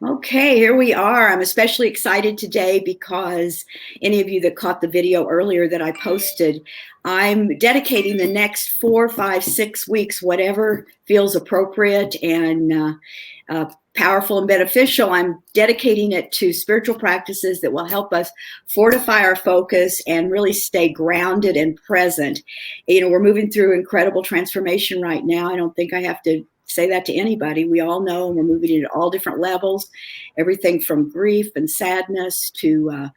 Okay, here we are. I'm especially excited today because any of you that caught the video earlier that I posted, I'm dedicating the next 4, 5, 6 weeks, whatever feels appropriate and powerful and beneficial. I'm dedicating it to spiritual practices that will help us fortify our focus and really stay grounded and present. You know, we're moving through incredible transformation right now. I don't think I have to say that to anybody. We all know, and we're moving into all different levels, everything from grief and sadness to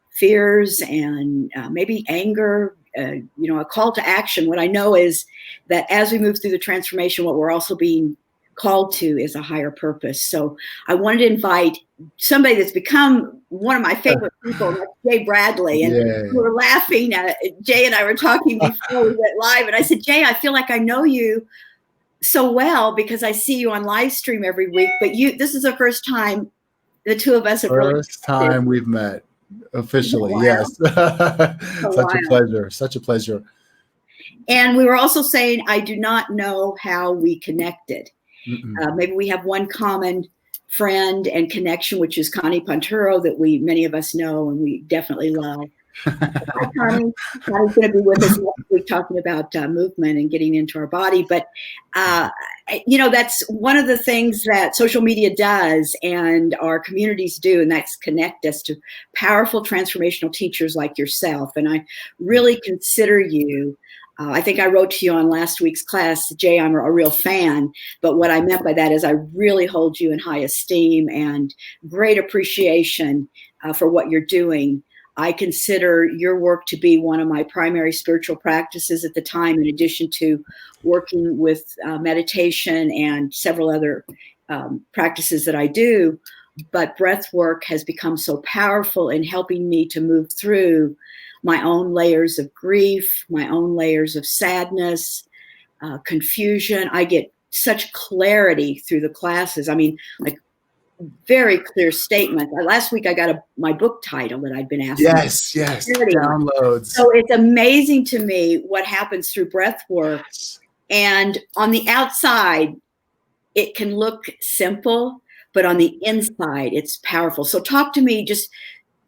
fears and maybe anger, a call to action. What I know is that as we move through the transformation, what we're also being called to is a higher purpose. So I wanted to invite somebody that's become one of my favorite people, like Jay Bradley. And we were laughing. Jay and I were talking before we went live, and I said, Jay, I feel like I know you so well because I see you on live stream every week, but this is the first time the two of us have first time we've met officially. Yes. Such a pleasure. And we were also saying, I do not know how we connected. Maybe we have one common friend and connection, which is Connie Ponturo, that many of us know and we definitely love. Connie's going to be with us next week talking about movement and getting into our body. But, that's one of the things that social media does and our communities do, and that's connect us to powerful transformational teachers like yourself. And I really consider you, I think I wrote to you on last week's class, Jay, I'm a real fan. But what I meant by that is I really hold you in high esteem and great appreciation for what you're doing. I consider your work to be one of my primary spiritual practices at the time, in addition to working with meditation and several other practices that I do. But breath work has become so powerful in helping me to move through my own layers of grief, my own layers of sadness, confusion. I get such clarity through the classes. I mean, like, very clear statement. Last week I got my book title that I'd been asking. Yes, downloads. So it's amazing to me what happens through breath work. And on the outside, it can look simple, but on the inside, it's powerful. So talk to me, just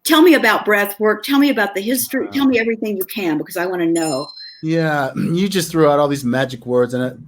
tell me about breath work. Tell me about the history. Tell me everything you can, because I want to know. Yeah, you just threw out all these magic words and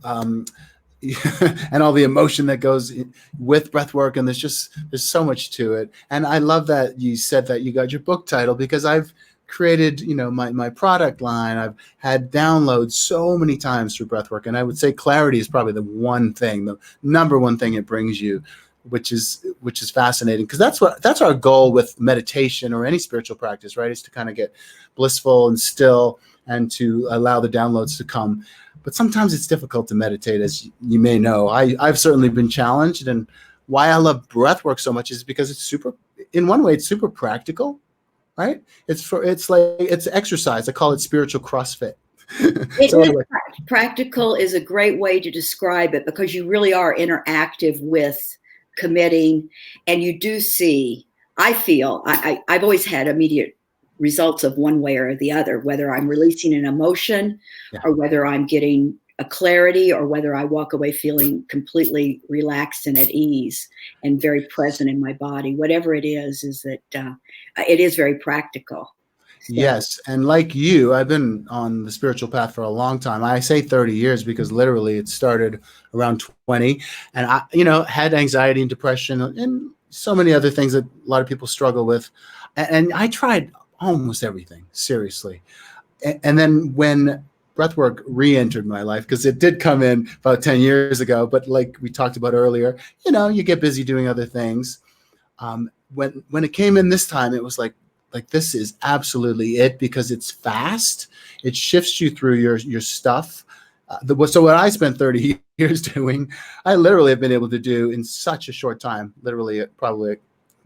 and all the emotion that goes with breath work, and there's so much to it. And I love that you said that you got your book title, because I've created, my product line. I've had downloads so many times through breath work, and I would say clarity is probably the number one thing it brings you, which is fascinating, because that's our goal with meditation or any spiritual practice, right? Is to kind of get blissful and still and to allow the downloads to come. But sometimes it's difficult to meditate, as you may know. I've certainly been challenged, and why I love breath work so much is because it's super practical, right? It's exercise. I call it spiritual CrossFit. Practical is a great way to describe it, because you really are interactive with committing, and you do see, I feel, I've always had immediate results of one way or the other, whether I'm releasing an emotion or whether I'm getting a clarity, or whether I walk away feeling completely relaxed and at ease and very present in my body. Whatever it is that it is very practical. So. Yes. And like you, I've been on the spiritual path for a long time. I say 30 years because literally it started around 20. And I, had anxiety and depression and so many other things that a lot of people struggle with. And I tried almost everything, seriously. And then when breathwork re-entered my life, because it did come in about 10 years ago, but like we talked about earlier, you get busy doing other things. When it came in this time, it was like this is absolutely it, because it's fast. It shifts you through your stuff. So what I spent 30 years doing, I literally have been able to do in such a short time, literally probably,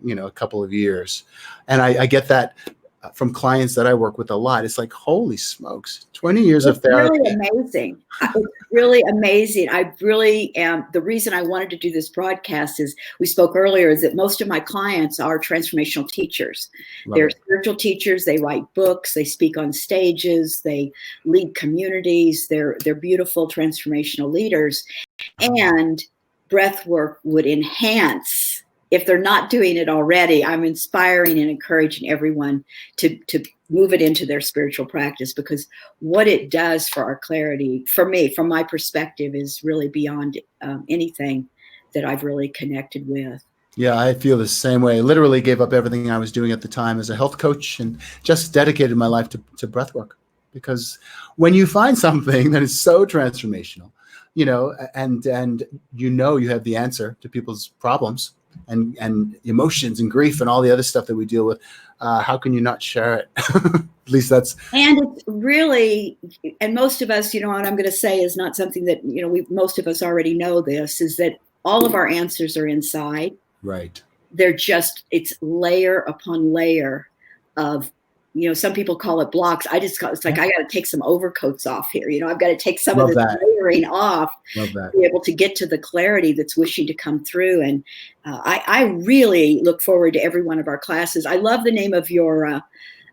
a couple of years. And I get that from clients that I work with a lot. It's like, holy smokes, 20 years of therapy. It's really amazing. It's really amazing. I really am. The reason I wanted to do this broadcast is, we spoke earlier, is that most of my clients are transformational teachers. They're spiritual teachers. They write books. They speak on stages. They lead communities. They're beautiful transformational leaders. And breath work would enhance if they're not doing it already, I'm inspiring and encouraging everyone to move it into their spiritual practice, because what it does for our clarity, for me, from my perspective, is really beyond anything that I've really connected with. Yeah, I feel the same way. I literally gave up everything I was doing at the time as a health coach and just dedicated my life to breath work. Because when you find something that is so transformational, and you have the answer to people's problems and emotions and grief and all the other stuff that we deal with, how can you not share it? At least that's. And it's really, and most of us, what I'm going to say is not something that, most of us already know this, is that all of our answers are inside. Right. They're just, it's layer upon layer of, some people call it blocks. It's like, I got to take some overcoats off here. I've got to take some of this layering off to be able to get to the clarity that's wishing to come through. And I really look forward to every one of our classes. I love the name of your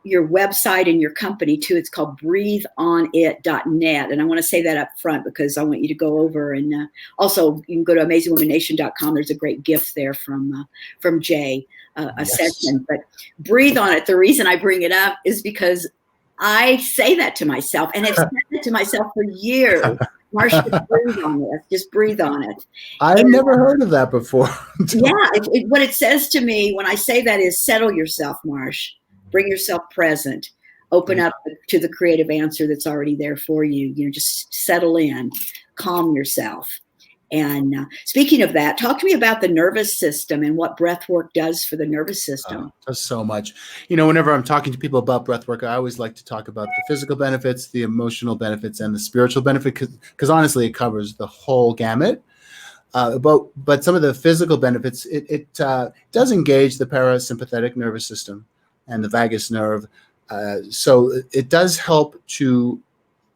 website and your company too. It's called breatheonit.net. And I want to say that up front because I want you to go over, and also you can go to amazingwomannation.com. There's a great gift there from Jay, a session. But breathe on it. The reason I bring it up is because I say that to myself, and I've said it to myself for years. Marsh, just breathe on this. Just breathe on it. I've never heard of that before. What it says to me when I say that is, settle yourself, Marsh. Bring yourself present. Open up to the creative answer that's already there for you. Just settle in, calm yourself. And speaking of that, talk to me about the nervous system and what breath work does for the nervous system. Does so much. Whenever I'm talking to people about breath work, I always like to talk about the physical benefits, the emotional benefits, and the spiritual benefit, because honestly, it covers the whole gamut. But some of the physical benefits, it does engage the parasympathetic nervous system and the vagus nerve. So it does help to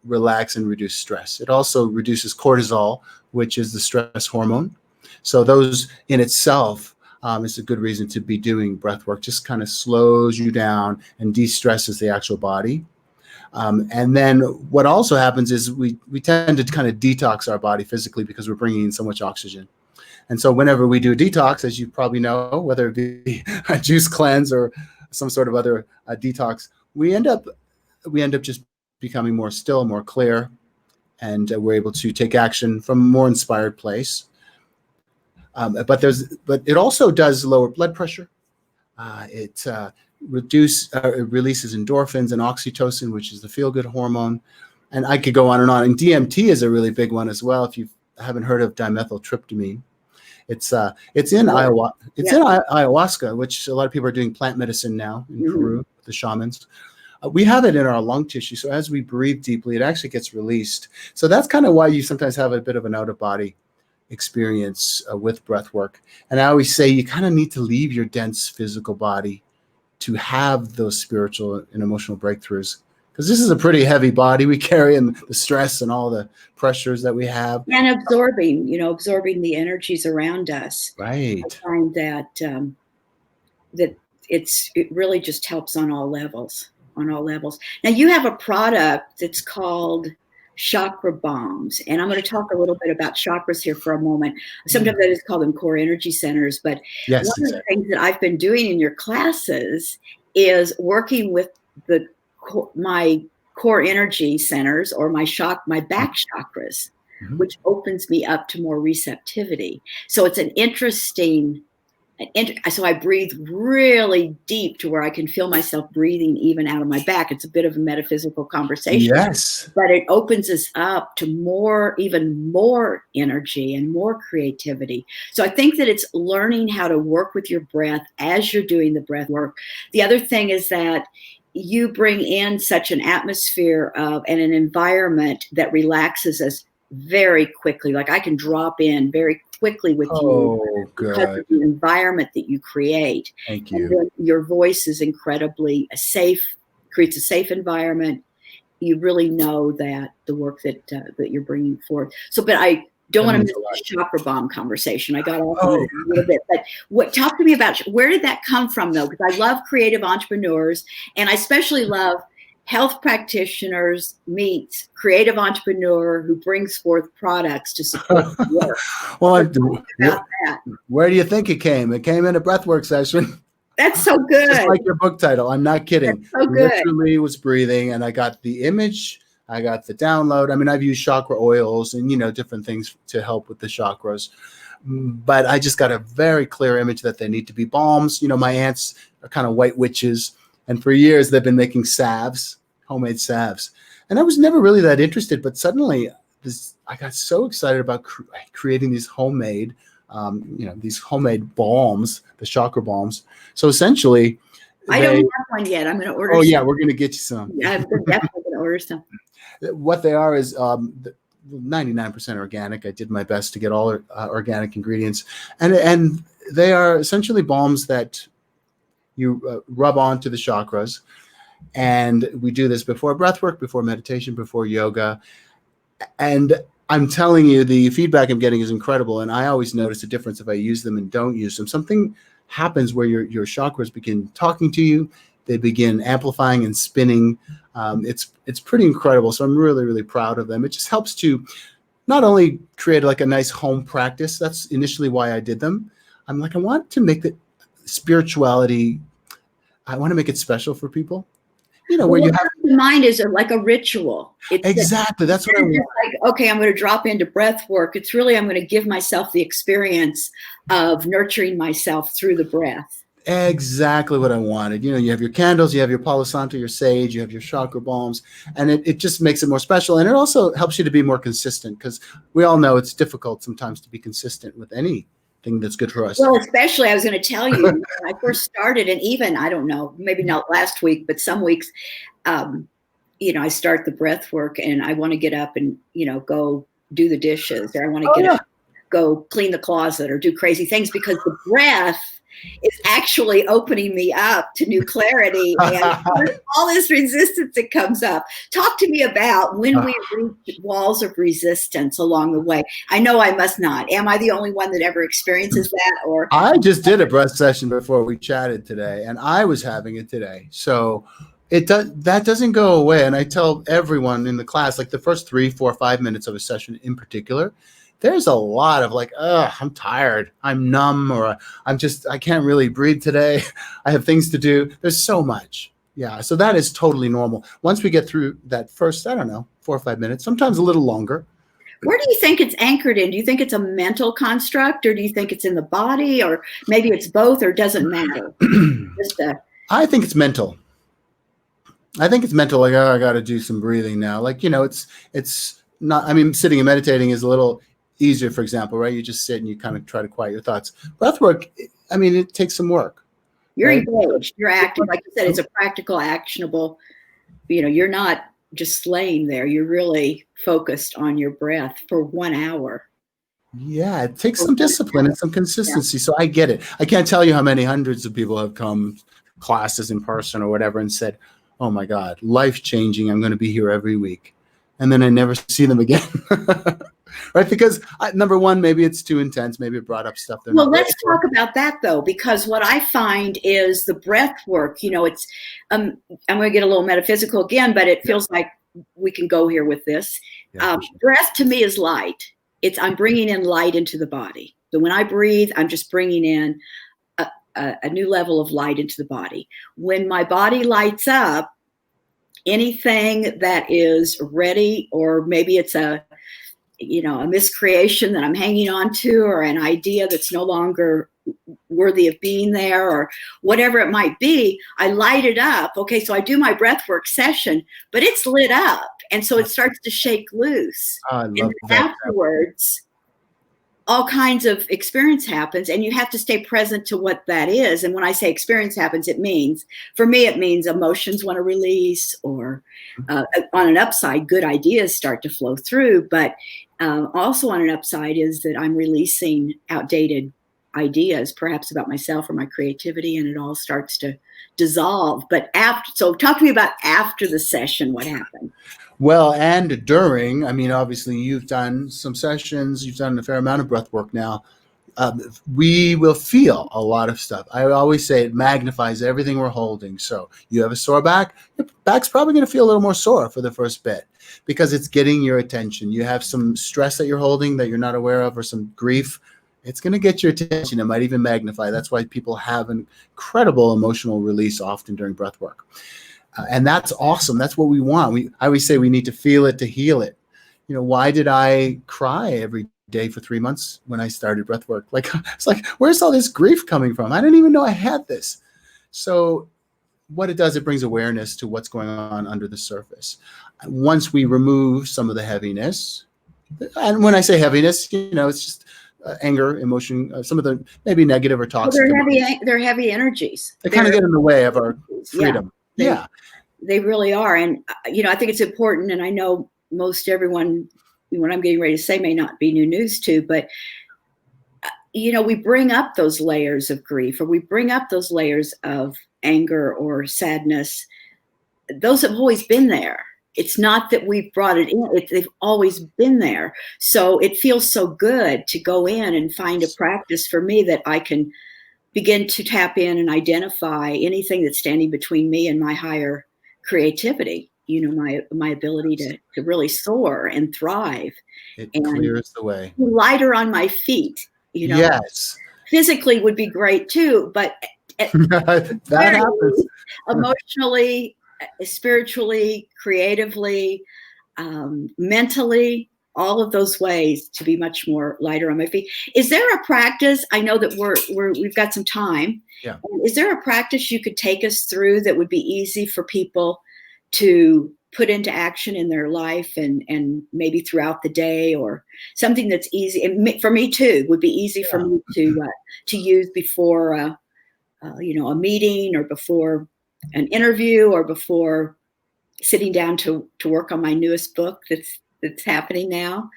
relax and reduce stress. It also reduces cortisol, which is the stress hormone. So those in itself is a good reason to be doing breath work. Just kind of slows you down and de-stresses the actual body. And then what also happens is we tend to kind of detox our body physically because we're bringing in so much oxygen. And so whenever we do a detox, as you probably know, whether it be a juice cleanse or some sort of other detox, we end up just becoming more still, more clear, and we're able to take action from a more inspired place. But it also does lower blood pressure. It releases endorphins and oxytocin, which is the feel-good hormone. And I could go on and on. And DMT is a really big one as well. If you haven't heard of dimethyltryptamine, it's in ayahuasca, which a lot of people are doing plant medicine now in Peru, the shamans. We have it in our lung tissue. So as we breathe deeply, it actually gets released. So that's kind of why you sometimes have a bit of an out-of-body experience with breath work. And I always say you kind of need to leave your dense physical body to have those spiritual and emotional breakthroughs. Because this is a pretty heavy body we carry, and the stress and all the pressures that we have. And absorbing the energies around us. Right. I find that it really just helps on all levels. Now you have a product that's called Chakra Bombs, and I'm going to talk a little bit about chakras here for a moment. Sometimes I just call them core energy centers, but one of the things that I've been doing in your classes is working with my core energy centers, or my back chakras, which opens me up to more receptivity. So it's an interesting. So I breathe really deep to where I can feel myself breathing even out of my back. It's a bit of a metaphysical conversation. Yes. But it opens us up to even more energy and more creativity. So I think that it's learning how to work with your breath as you're doing the breath work. The other thing is that you bring in such an atmosphere and an environment that relaxes us very quickly. Like I can drop in very quickly with you because of the environment that you create. Thank you. And your voice is incredibly creates a safe environment. You really know that the work that you're bringing forth. So, but I don't want to miss the Chakra Bomb conversation. I got off a little bit, but talk to me about where did that come from though? Because I love creative entrepreneurs, and I especially love health practitioners meets creative entrepreneur who brings forth products to support the work. Well, About that. where do you think it came? It came in a breathwork session. That's so good. Just like your book title. I'm not kidding. That's so good. Literally was breathing, and I got the image. I got the download. I mean, I've used chakra oils and, different things to help with the chakras. But I just got a very clear image that they need to be balms. My aunts are kind of white witches. And for years, they've been making salves, homemade salves. And I was never really that interested. But suddenly, I got so excited about creating these homemade balms, the chakra bombs. So essentially, I don't have one yet. I'm going to order. Oh, yeah, we're going to get you some. Yeah, I'm definitely going to order some. What they are is 99% organic. I did my best to get all organic ingredients, and they are essentially balms that you rub onto the chakras. And we do this before breath work, before meditation, before yoga. And I'm telling you, the feedback I'm getting is incredible. And I always notice a difference if I use them and don't use them. Something happens where your chakras begin talking to you. They begin amplifying and spinning. It's pretty incredible. So I'm really, really proud of them. It just helps to not only create like a nice home practice. That's initially why I did them. I'm like, I want to make the spirituality, I want to make it special for people. Where you have the mind is like a ritual. Exactly. That's what I want. Like, okay, I'm going to drop into breath work. It's really, I'm going to give myself the experience of nurturing myself through the breath. Exactly what I wanted. You have your candles, you have your Palo Santo, your sage, you have your chakra bombs, and it just makes it more special. And it also helps you to be more consistent, because we all know it's difficult sometimes to be consistent with anything that's good for us. Well, especially, I was going to tell you, when I first started, and even, I don't know, maybe not last week, but some weeks, I start the breath work and I want to get up and, go do the dishes, or I want to up, go clean the closet, or do crazy things, because the breath is actually opening me up to new clarity and all this resistance that comes up. Talk to me about when we reach walls of resistance along the way. I know I must not. Am I the only one that ever experiences that? Or I just did a breath session before we chatted today, and I was having it today. So that doesn't go away. And I tell everyone in the class, like the first 3, 4, 5 minutes of a session in particular, there's a lot of like, I'm tired, I'm numb, or I can't really breathe today. I have things to do. There's so much. Yeah. So that is totally normal. Once we get through that first, 4 or 5 minutes, sometimes a little longer. Where do you think it's anchored in? Do you think it's a mental construct, or do you think it's in the body, or maybe it's both, or doesn't matter? I think it's mental. Like, I got to do some breathing now. Like, it's not, sitting and meditating is a little easier, for example, right? You just sit and you kind of try to quiet your thoughts. Breath work, it takes some work. You're engaged, you're active. Like you said, it's a practical, actionable, you're not just laying there. You're really focused on your breath for 1 hour. Yeah, it takes some discipline and some consistency. Yeah. So I get it. I can't tell you how many hundreds of people have come classes in person or whatever and said, oh my God, life-changing. I'm going to be here every week. And then I never see them again. Right? Because number one, maybe it's too intense. Maybe it brought up stuff. Well, let's talk about that though, because what I find is the breath work, it's, I'm going to get a little metaphysical again, but it feels like we can go here with this. Yeah, sure. Breath to me is light. I'm bringing in light into the body. So when I breathe, I'm just bringing in a new level of light into the body. When my body lights up, anything that is ready, or maybe it's a miscreation that I'm hanging on to, or an idea that's no longer worthy of being there, or whatever it might be, I light it up. Okay, so I do my breathwork session, but it's lit up. And so it starts to shake loose. And afterwards, all kinds of experience happens, and you have to stay present to what that is. And when I say experience happens, for me, it means emotions want to release, or on an upside, good ideas start to flow through. But also on an upside is that I'm releasing outdated ideas, perhaps about myself or my creativity, and it all starts to dissolve. But so talk to me about after the session, what happened? Well, and during, obviously you've done some sessions, you've done a fair amount of breath work now. we will feel a lot of stuff. I always say it magnifies everything we're holding. So you have a sore back, your back's probably going to feel a little more sore for the first bit because it's getting your attention. You have some stress that you're holding that you're not aware of, or some grief. It's going to get your attention. It might even magnify. That's why people have an incredible emotional release often during breath work. And that's awesome. That's what we want. I always say we need to feel it to heal it. You know, why did I cry every day for 3 months when I started breath work? Like, it's like, where's all this grief coming from? I didn't even know I had this. So what it does, it brings awareness to what's going on under the surface. Once we remove some of the heaviness, and when I say heaviness, you know, it's just anger, emotion, some of the maybe negative or toxic. Well, they're heavy energies. They kind of get in the way of our freedom. Yeah. They really are. And, you know, I think it's important, and I know most everyone, what I'm getting ready to say may not be new news to, but, you know, we bring up those layers of grief, or we bring up those layers of anger or sadness. Those have always been there. It's not that we've brought it in. They've always been there. So it feels so good to go in and find a practice for me that I can begin to tap in and identify anything that's standing between me and my higher creativity, you know, my ability to really soar and thrive. It and clears the way. Lighter on my feet, you know. Yes. Physically would be great too, but that happens. Emotionally, spiritually, creatively, mentally, all of those ways to be much more lighter on my feet. Is there a practice? I know that we've got some time. Yeah. Is there a practice you could take us through that would be easy for people to put into action in their life and maybe throughout the day, or something that's easy? And for me too, would be easy for me to use before you know, a meeting, or before an interview, or before sitting down to work on my newest book that's happening now.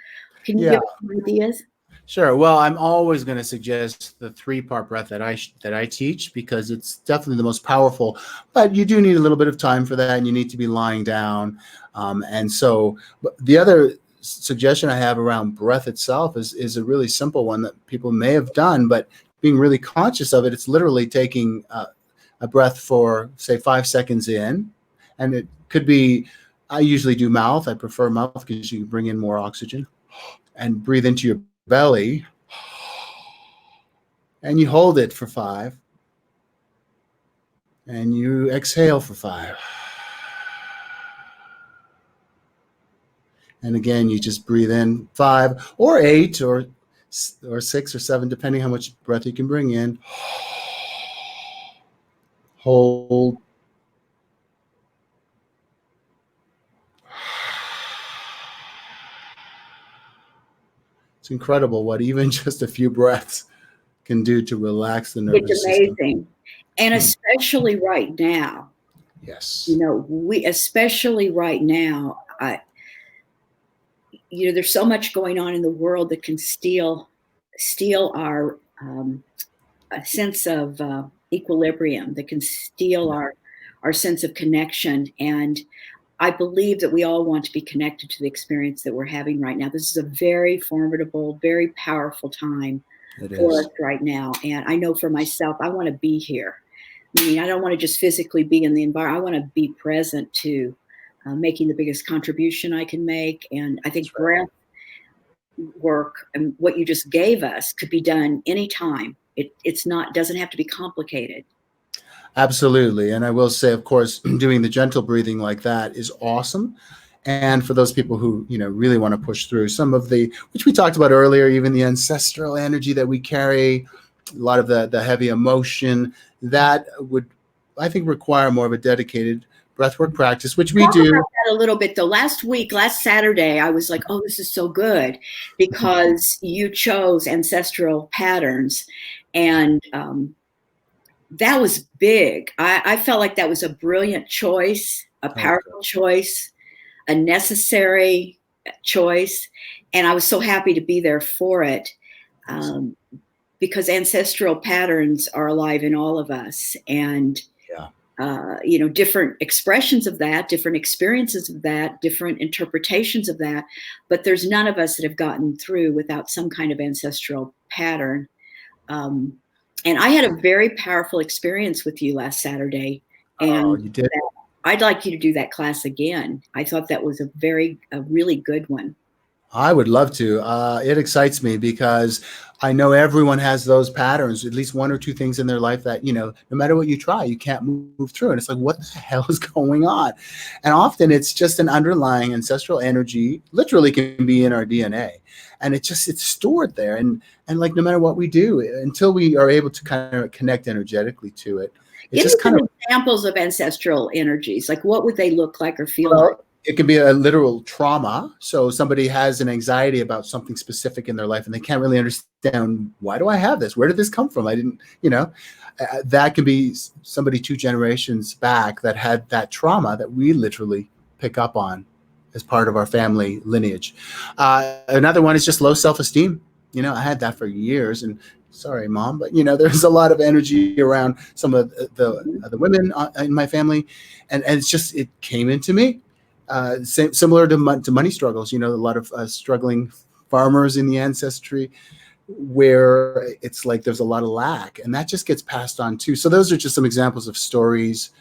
Can you give us some ideas? Sure. Well, I'm always going to suggest the 3-part breath that I teach, because it's definitely the most powerful. But you do need a little bit of time for that, and you need to be lying down. And so the other suggestion I have around breath itself is a really simple one that people may have done, but being really conscious of it. It's literally taking a breath for, say, 5 seconds in, and it could be, I usually do mouth. I prefer mouth because you can bring in more oxygen, and breathe into your belly, and you hold it for 5, and you exhale for 5, and again you just breathe in 5 or 8 or 6 or 7, depending how much breath you can bring in. Hold. It's incredible what even just a few breaths can do to relax the nervous system. It's amazing. And especially right now. Yes. You know, especially right now, you know, there's so much going on in the world that can steal our a sense of equilibrium, that can steal our sense of connection. And I believe that we all want to be connected to the experience that we're having right now. This is a very formidable, very powerful time for us right now. And I know for myself, I want to be here. I mean, I don't want to just physically be in the environment. I want to be present to making the biggest contribution I can make. And I think breath work and what you just gave us could be done anytime. Doesn't have to be complicated. Absolutely. And I will say, of course, doing the gentle breathing like that is awesome. And for those people who, you know, really want to push through some of which we talked about earlier, even the ancestral energy that we carry, a lot of the heavy emotion, that would, I think, require more of a dedicated breathwork practice, which we do. About that a little bit though. Last Saturday, I was like, oh, this is so good, because you chose ancestral patterns, and that was big. I felt like that was a brilliant choice, a powerful choice, a necessary choice. And I was so happy to be there for it, because ancestral patterns are alive in all of us. And, you know, different expressions of that, different experiences of that, different interpretations of that. But there's none of us that have gotten through without some kind of ancestral pattern And I had a very powerful experience with you last Saturday. And Oh, you did. I'd like you to do that class again. I thought that was a really good one. I would love to. It excites me because I know everyone has those patterns, at least one or two things in their life that, no matter what you try, you can't move through. And it's like, what the hell is going on? And often it's just an underlying ancestral energy, literally can be in our DNA. And it's stored there. And like, no matter what we do, until we are able to kind of connect energetically to it, Give me some examples of ancestral energies. Like, what would they look like or feel like? It can be a literal trauma. So somebody has an anxiety about something specific in their life and they can't really understand, why do I have this? Where did this come from? I didn't, that can be somebody 2 generations back that had that trauma that we literally pick up on as part of our family lineage. Another one is just low self-esteem. I had that for years, and sorry, Mom, but there's a lot of energy around some of the women in my family, and it came into me. Similar to money struggles, a lot of struggling farmers in the ancestry, where it's like there's a lot of lack, and that just gets passed on too. So those are just some examples of stories,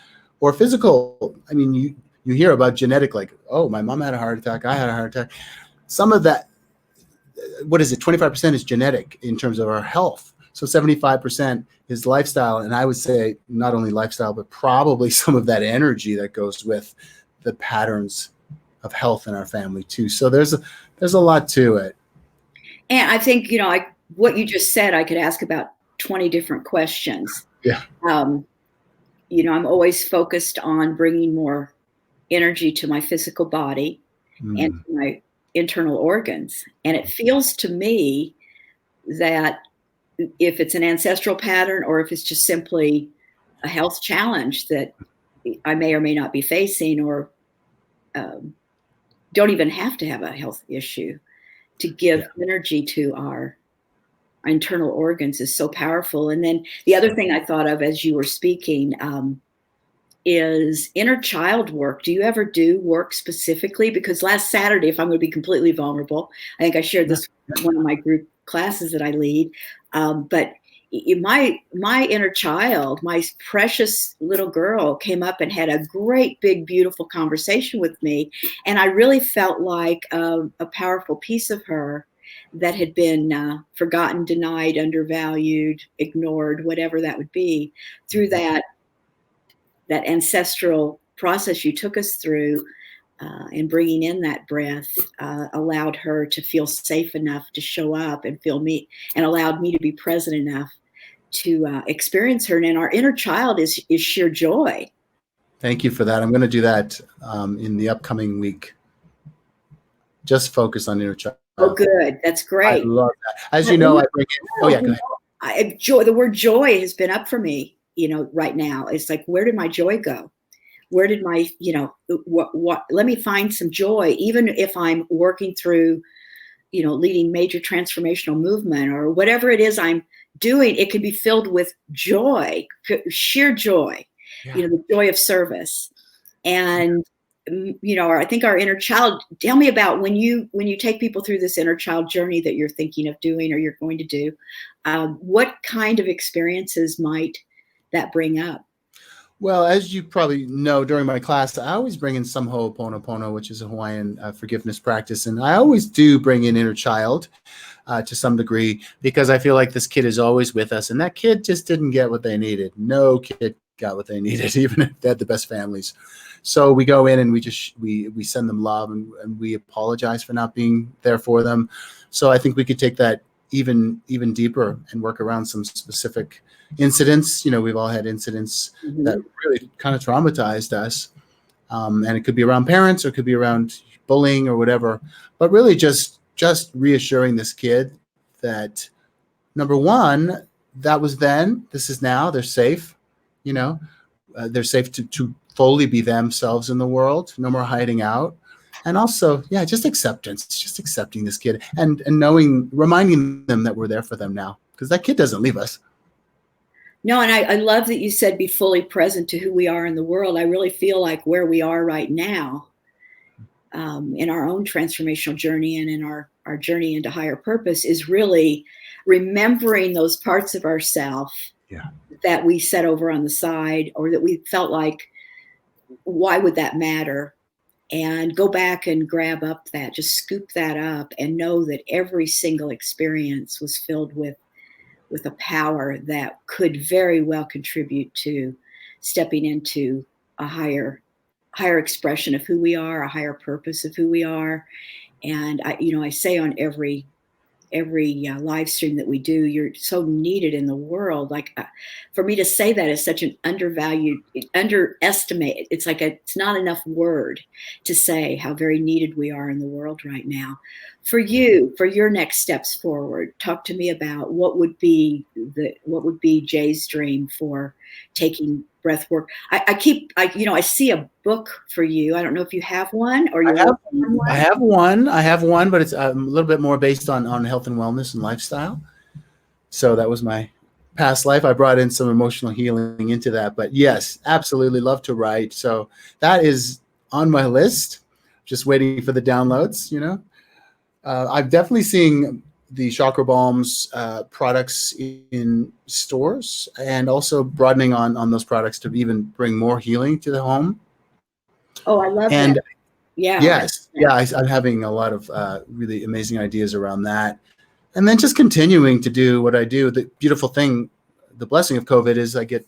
or physical. I mean, you hear about genetic, like, oh, my mom had a heart attack, I had a heart attack. Some of that, what is it? 25% is genetic in terms of our health. So 75% is lifestyle, and I would say not only lifestyle, but probably some of that energy that goes with the patterns of health in our family too. So there's a lot to it. And I think, what you just said, I could ask about 20 different questions. Yeah. I'm always focused on bringing more energy to my physical body and to my internal organs. And it feels to me that if it's an ancestral pattern or if it's just simply a health challenge that I may or may not be facing, or don't even have to have a health issue, to give energy to our internal organs is so powerful. And then the other thing I thought of as you were speaking is inner child work. Do you ever do work specifically? Because last Saturday, if I'm going to be completely vulnerable, I think I shared this with one of my group classes that I lead, but my inner child, my precious little girl, came up and had a great, big, beautiful conversation with me. And I really felt like a powerful piece of her that had been forgotten, denied, undervalued, ignored, whatever that would be, through that ancestral process you took us through, and bringing in that breath allowed her to feel safe enough to show up and feel me, and allowed me to be present enough to experience her. And our inner child is sheer joy. Thank you for that. I'm going to do that in the upcoming week. Just focus on inner child. Oh, good. That's great. I love that. As you know, I bring in. Oh yeah, go ahead. Joy. The word joy has been up for me. Right now, it's like, where did my joy go? Where did my, what? Let me find some joy, even if I'm working through, leading major transformational movement or whatever it is I'm doing. It can be filled with joy, sheer joy, the joy of service. And, I think our inner child, tell me about when you take people through this inner child journey that you're thinking of doing or you're going to do, what kind of experiences might that bring up? Well, as you probably know, during my class, I always bring in some Ho'oponopono, which is a Hawaiian forgiveness practice. And I always do bring in inner child to some degree, because I feel like this kid is always with us. And that kid just didn't get what they needed. No kid got what they needed, even if they had the best families. So we go in and we send them love, and we apologize for not being there for them. So I think we could take that even deeper and work around some specific incidents. We've all had incidents that really kind of traumatized us. And it could be around parents, or it could be around bullying or whatever, but really just reassuring this kid that, number one, that was then, this is now, they're safe, they're safe to fully be themselves in the world, no more hiding out. And also, just acceptance, just accepting this kid and reminding them that we're there for them now, because that kid doesn't leave us. No, and I love that you said be fully present to who we are in the world. I really feel like where we are right now in our own transformational journey and in our journey into higher purpose is really remembering those parts of ourselves that we set over on the side, or that we felt like, why would that matter? And go back and grab up that, just scoop that up, and know that every single experience was filled with a power that could very well contribute to stepping into a higher expression of who we are, a higher purpose of who we are. And I say on every live stream that we do, you're so needed in the world. Like, for me to say that is such an underestimate. It's like it's not enough word to say how very needed we are in the world right now. For you, for your next steps forward, talk to me about what would be Jay's dream for taking breath work. I see a book for you. I don't know if you have one, or you have one. I have one, but it's a little bit more based on health and wellness and lifestyle. So that was my past life. I brought in some emotional healing into that. But yes, absolutely love to write. So that is on my list. Just waiting for the downloads. I'm definitely seeing the Chakra Bombs products in stores, and also broadening on those products to even bring more healing to the home. Oh, I love that. Yeah. Yes. Yeah. I'm having a lot of really amazing ideas around that. And then just continuing to do what I do. The beautiful thing, the blessing of COVID, is I get,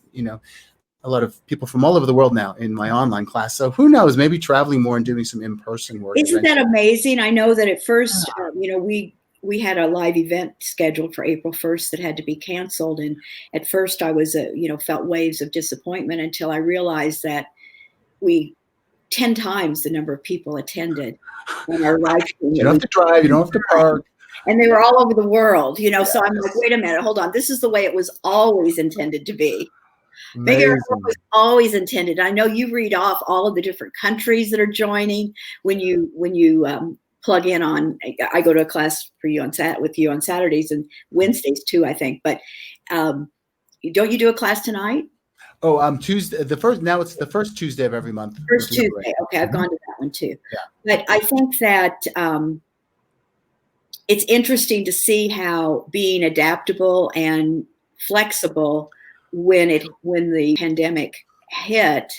a lot of people from all over the world now in my online class. So who knows, maybe traveling more and doing some in-person work. Isn't that amazing? I know that at first, we had a live event scheduled for April 1st that had to be canceled. And at first I was, felt waves of disappointment, until I realized that 10 times the number of people attended on our live stream. You don't have to drive, you don't have to park. And they were all over the world, so I'm like, wait a minute, hold on. This is the way it was always intended to be. Bigger was always intended. I know you read off all of the different countries that are joining when you plug in on. I go to a class with you on Saturdays and Wednesdays too, I think. But don't you do a class tonight? Oh, Tuesday. Now it's the first Tuesday of every month. First Tuesday. Okay, I've gone to that one too. Yeah. But I think that it's interesting to see how being adaptable and flexible when the pandemic hit,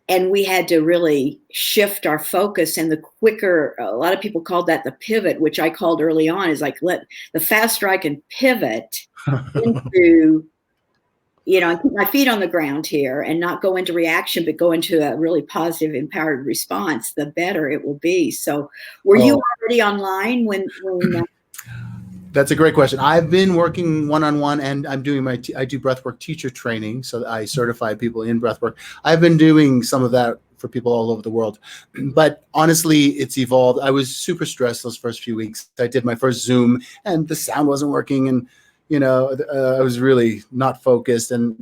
and we had to really shift our focus, and the quicker, a lot of people called that the pivot, which I called early on, is like, the faster I can pivot into, and put my feet on the ground here and not go into reaction, but go into a really positive, empowered response, the better it will be. So were you already online when That's a great question. I've been working one-on-one, and I'm doing I do breathwork teacher training, so I certify people in breathwork. I've been doing some of that for people all over the world, but honestly, it's evolved. I was super stressed those first few weeks. I did my first Zoom, and the sound wasn't working, and I was really not focused. And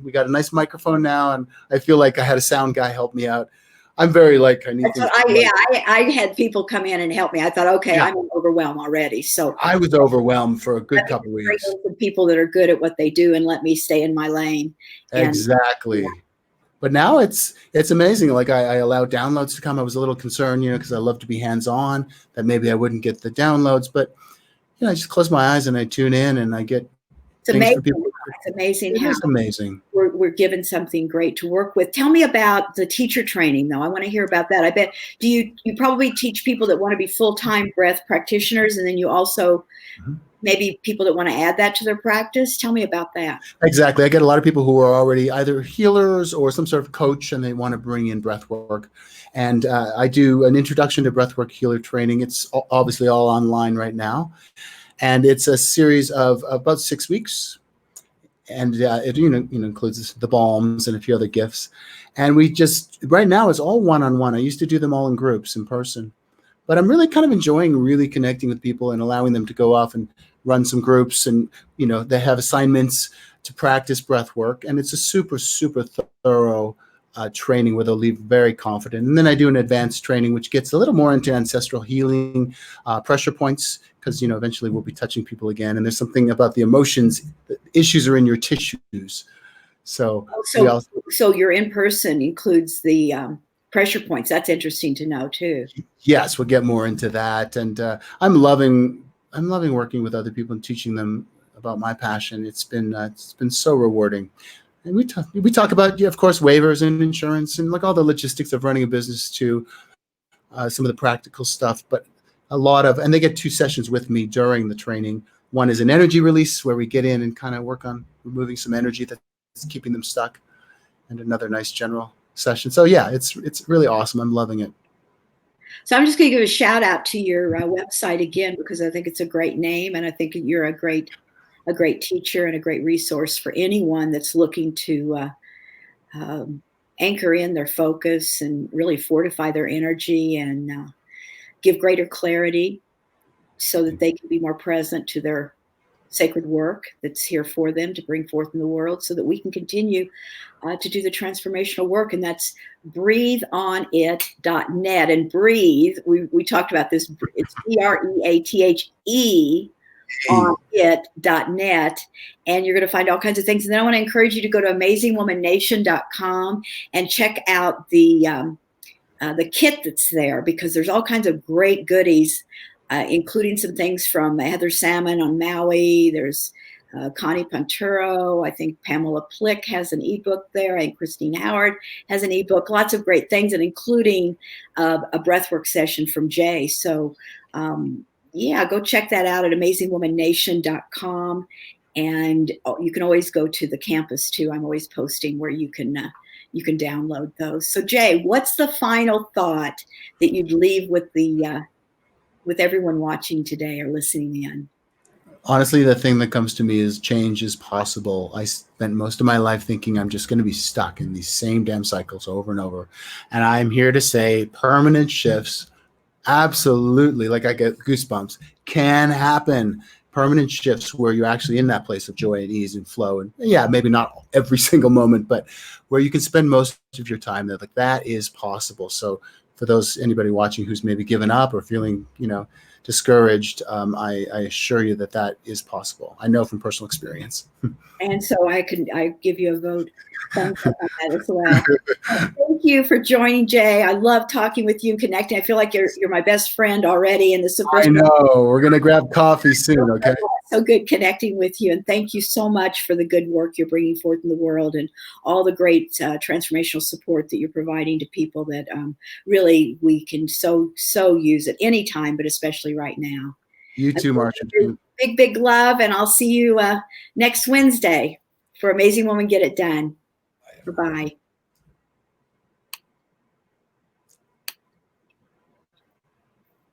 we got a nice microphone now, and I feel like I had a sound guy help me out. I'm very I had people come in and help me. I thought, okay, I'm overwhelmed already. So I was overwhelmed for a good couple of weeks. People that are good at what they do and let me stay in my lane. Exactly. But now it's amazing. Like I allow downloads to come. I was a little concerned, because I love to be hands-on, that maybe I wouldn't get the downloads. But I just close my eyes and I tune in, and I get. It's amazing. It's amazing how we're given something great to work with. Tell me about the teacher training, though. I want to hear about that. I bet you probably teach people that want to be full-time breath practitioners, and then you also maybe people that want to add that to their practice. Tell me about that. Exactly. I get a lot of people who are already either healers or some sort of coach, and they want to bring in breath work. And I do an introduction to breathwork healer training. It's obviously all online right now. And it's a series of about 6 weeks. And it includes the bombs and a few other gifts. And we just, right now, it's all one-on-one. I used to do them all in groups, in person. But I'm really kind of enjoying really connecting with people and allowing them to go off and run some groups. And, they have assignments to practice breath work. And it's a super, super thorough training where they'll leave very confident. And then I do an advanced training, which gets a little more into ancestral healing, pressure points, because, eventually we'll be touching people again. And there's something about the emotions, the issues are in your tissues. So your in-person includes the pressure points. That's interesting to know too. Yes, we'll get more into that. And I'm loving I'm loving working with other people and teaching them about my passion. It's been so rewarding. And we talk about, yeah, of course, waivers and insurance and like all the logistics of running a business too, some of the practical stuff, but and they get 2 sessions with me during the training. One is an energy release where we get in and kind of work on removing some energy that's keeping them stuck, and another nice general session. So yeah, it's really awesome. I'm loving it. So I'm just going to give a shout out to your website again, because I think it's a great name, and I think you're a great teacher and a great resource for anyone that's looking to anchor in their focus and really fortify their energy and give greater clarity so that they can be more present to their sacred work that's here for them to bring forth in the world, so that we can continue to do the transformational work. And that's breatheonit.net. And breathe, we talked about this, it's BREATHE on it.net, and you're going to find all kinds of things. And then I want to encourage you to go to amazingwomannation.com and check out the kit that's there, because there's all kinds of great goodies, including some things from Heather Salmon on Maui. There's Connie Panturo. I think Pamela Plick has an ebook there. I think Christine Howard has an ebook. Lots of great things, and including a breathwork session from Jay. So yeah, go check that out at amazingwomannation.com. And you can always go to the campus too. I'm always posting where you can download those. So Jay, what's the final thought that you'd leave with with everyone watching today or listening in? Honestly, the thing that comes to me is change is possible. I spent most of my life thinking I'm just going to be stuck in these same damn cycles over and over. And I'm here to say permanent shifts, absolutely, like I get goosebumps, can happen. Permanent shifts where you're actually in that place of joy and ease and flow. And yeah, maybe not every single moment, but where you can spend most of your time there. Like that is possible. So for anybody watching who's maybe given up or feeling, discouraged, I assure you that is possible. I know from personal experience. And so I give you a vote thumbs up on that as well. Thank you for joining, Jay. I love talking with you and connecting. I feel like you're my best friend already in this. I know. We're going to grab coffee soon, okay? So good connecting with you. And thank you so much for the good work you're bringing forth in the world and all the great transformational support that you're providing to people that really we can so use at any time, but especially right now. You too, Marsh. Big, big love. And I'll see you next Wednesday for Amazing Woman Get It Done. Bye-bye.